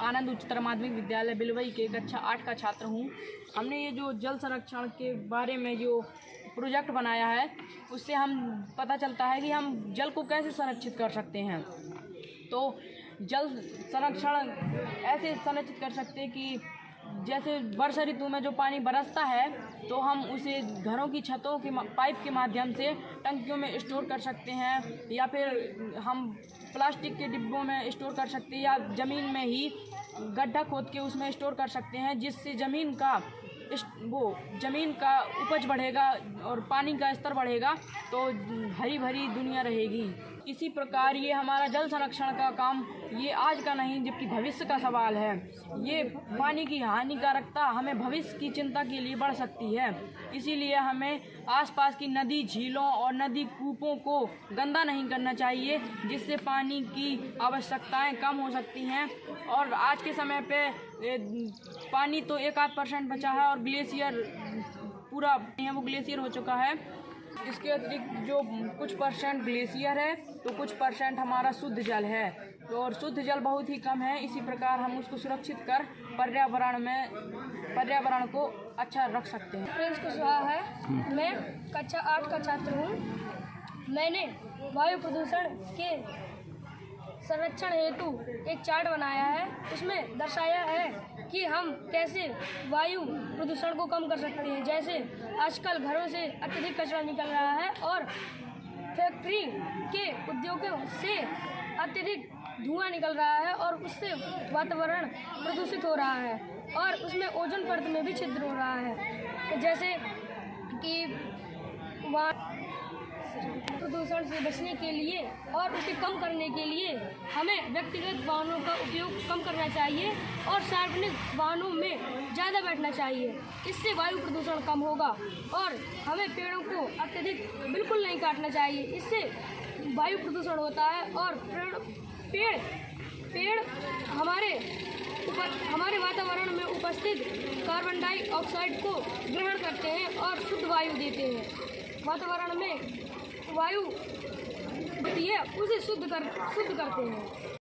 आनंद उच्चतर माध्यमिक विद्यालय बिलवई के कक्षा 8 का छात्र हूँ। हमने ये जो जल संरक्षण के बारे में जो प्रोजेक्ट बनाया है, उससे हम पता चलता है कि हम जल को कैसे संरक्षित कर सकते हैं। तो जल संरक्षण ऐसे संरक्षित कर सकते हैं कि जैसे वर्षा ऋतु में जो पानी बरसता है तो हम उसे घरों की छतों के पाइप के माध्यम से टंकियों में स्टोर कर सकते हैं, या फिर हम प्लास्टिक के डिब्बों में स्टोर कर सकते हैं, या ज़मीन में ही गड्ढा खोद के उसमें स्टोर कर सकते हैं, जिससे ज़मीन का उपज बढ़ेगा और पानी का स्तर बढ़ेगा, तो हरी भरी दुनिया रहेगी। इसी प्रकार ये हमारा जल संरक्षण का काम ये आज का नहीं जबकि भविष्य का सवाल है। ये पानी की हानिकारकता हमें भविष्य की चिंता के लिए बढ़ सकती है, इसीलिए हमें आसपास की नदी, झीलों और नदी कूपों को गंदा नहीं करना चाहिए, जिससे पानी की आवश्यकताएं कम हो सकती हैं। और आज के समय पे पानी तो 1-8% बचा है और ग्लेशियर पूरा है, वो ग्लेशियर हो चुका है। इसके अतिरिक्त जो कुछ परसेंट ग्लेशियर है तो कुछ परसेंट हमारा शुद्ध जल है, और शुद्ध जल बहुत ही कम है। इसी प्रकार हम उसको सुरक्षित कर पर्यावरण को अच्छा रख सकते हैं। प्रिंस कुशवाहा है, मैं कक्षा 8 का छात्र हूँ। मैंने वायु प्रदूषण के संरक्षण हेतु एक चार्ट बनाया है। उसमें दर्शाया है कि हम कैसे वायु प्रदूषण को कम कर सकते हैं। जैसे आजकल घरों से अत्यधिक कचरा निकल रहा है और फैक्ट्री के उद्योगों से अत्यधिक धुआं निकल रहा है और उससे वातावरण प्रदूषित हो रहा है और उसमें ओजोन परत में भी छिद्र हो रहा है। जैसे कि प्रदूषण से बचने के लिए और उसे कम करने के लिए हमें व्यक्तिगत वाहनों का उपयोग कम करना चाहिए और सार्वजनिक वाहनों में ज़्यादा बैठना चाहिए। इससे वायु प्रदूषण कम होगा। और हमें पेड़ों को अत्यधिक बिल्कुल नहीं काटना चाहिए, इससे वायु प्रदूषण होता है। और पेड़ हमारे वातावरण में उपस्थित कार्बन डाइऑक्साइड को ग्रहण करते हैं और शुद्ध वायु देते हैं। वातावरण में वायु होती है उसे शुद्ध करते हैं।